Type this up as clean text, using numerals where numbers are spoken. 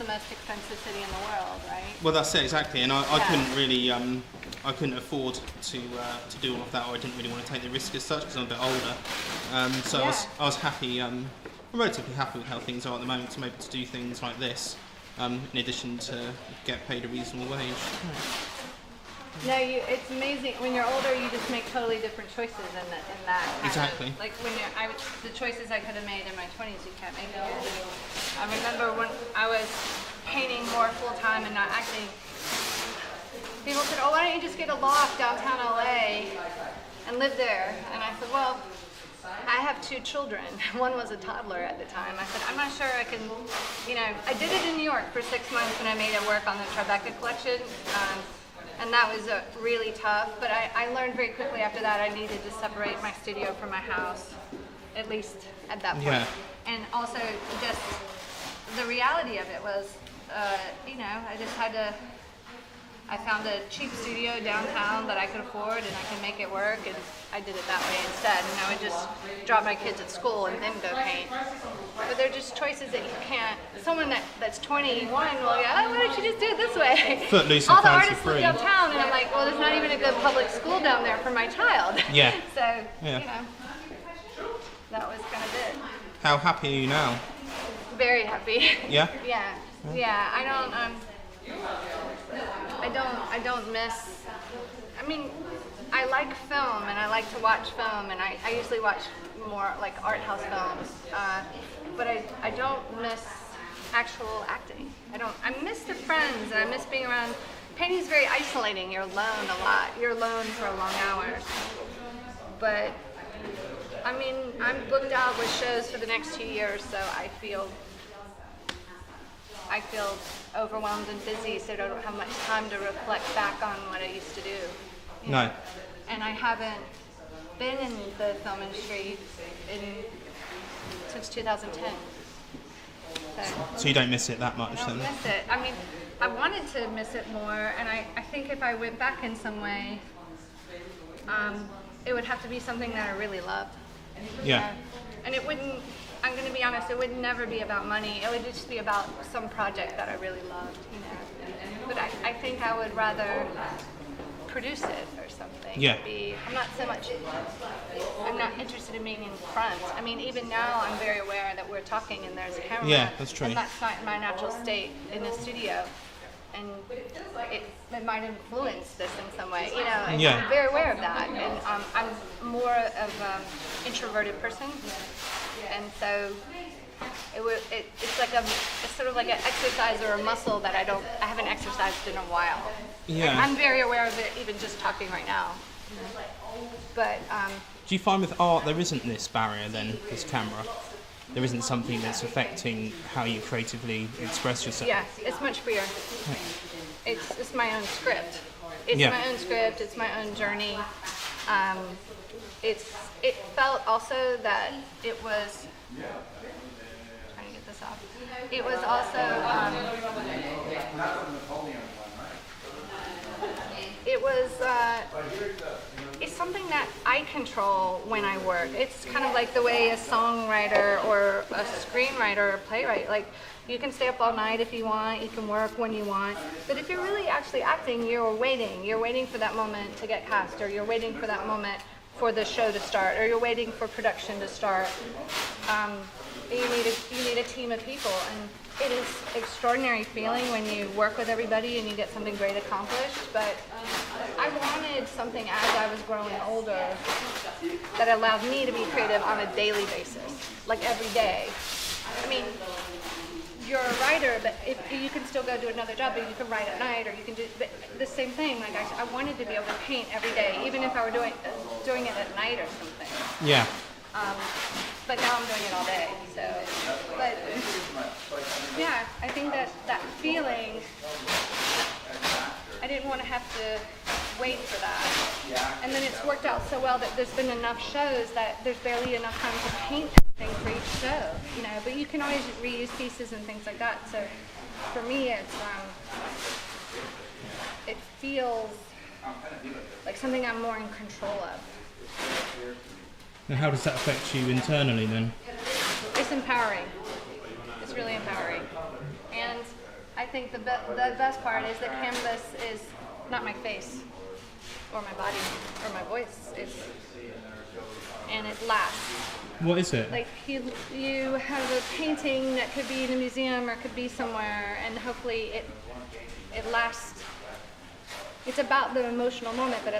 most expensive city in the world, right? Well, that's it exactly, and I couldn't really, I couldn't afford to do all of that, or I didn't really want to take the risk as such because I'm a bit older. So I was happy, I'm relatively happy with how things are at the moment. I'm able to do things like this, in addition to get paid a reasonable wage. No, it's amazing. When you're older, you just make totally different choices in that. Exactly. Like when the choices I could have made in my 20s, you can't make now. I remember when I was painting more full time and not acting. People said, "Oh, why don't you just get a loft downtown LA and live there?" And I said, "Well, I have 2 children. One was a toddler at the time." I said, "I'm not sure I can, I did it in New York for 6 months when I made it work on the Tribeca collection. And that was really tough, but I learned very quickly after that I needed to separate my studio from my house, at least at that point. Yeah. And also just the reality of it was, I found a cheap studio downtown that I could afford and I could make it work, and I did it that way instead. And I would just drop my kids at school and then go paint. But they're just choices that you can't. Someone that's 21 will go, "Oh, why don't you just do it this way?" Footloose and all the fancy artists free. live downtown, and I'm like, well, there's not even a good public school down there for my child. Yeah. So, that was kind of it. How happy are you now? Very happy. Yeah? Yeah. I don't miss. I mean, I like film and I like to watch film, and I usually watch more like art house films. But I don't miss actual acting. I miss the friends, and I miss being around. Painting's very isolating. You're alone a lot. You're alone for long hours. But I mean, I'm booked out with shows for the next 2 years, so I feel overwhelmed and busy, so I don't have much time to reflect back on what I used to do. No. And I haven't been in the film industry since 2010. So you don't miss it that much I don't then? miss it. I mean, I wanted to miss it more, and I think if I went back in some way, it would have to be something that I really loved. Yeah. And it wouldn't, I'm going to be honest, it would never be about money. It would just be about some project that I really loved, But I think I would rather produce it or something. Yeah. I'm not interested in being in front. I mean, even now I'm very aware that we're talking and there's a camera. Yeah, that's true. And that's not my natural state in the studio. And it might influence this in some way, and Yeah. I'm very aware of that. And I'm more of an introverted person, and so it's sort of like an exercise or a muscle that I haven't exercised in a while. Yeah. And I'm very aware of it, even just talking right now. But Do you find with art there isn't this barrier then, this camera? There isn't something that's affecting how you creatively express yourself? yeah, it's much freer. It's my own script. It's Yeah. my own script. It's my own journey. It felt also that it was. Trying to get this off. It was also. It was. It's something that I control when I work. It's kind of like the way a songwriter or a screenwriter or a playwright, like you can stay up all night if you want, you can work when you want, but if you're really actually acting, you're waiting for that moment to get cast, or you're waiting for that moment for the show to start, or you're waiting for production to start. You need a team of people, and it is extraordinary feeling when you work with everybody and you get something great accomplished. But I wanted something as I was growing older that allowed me to be creative on a daily basis, like every day. I mean, you're a writer, but if you can still go do another job, but you can write at night, or you can do the same thing. Like I wanted to be able to paint every day, even if I were doing it at night or something. Yeah. But now I'm doing it all day. So, but yeah, I think that feeling, I didn't want to have to wait for that. And then it's worked out so well that there's been enough shows that there's barely enough time to paint everything for each show, but you can always reuse pieces and things like that. So for me, it feels like something I'm more in control of. And how does that affect you internally then? It's empowering. It's really empowering. And think the best part is the canvas is not my face or my body or my voice. And it lasts. What is it? Like you have a painting that could be in a museum or could be somewhere, and hopefully it lasts. It's about the emotional moment, but it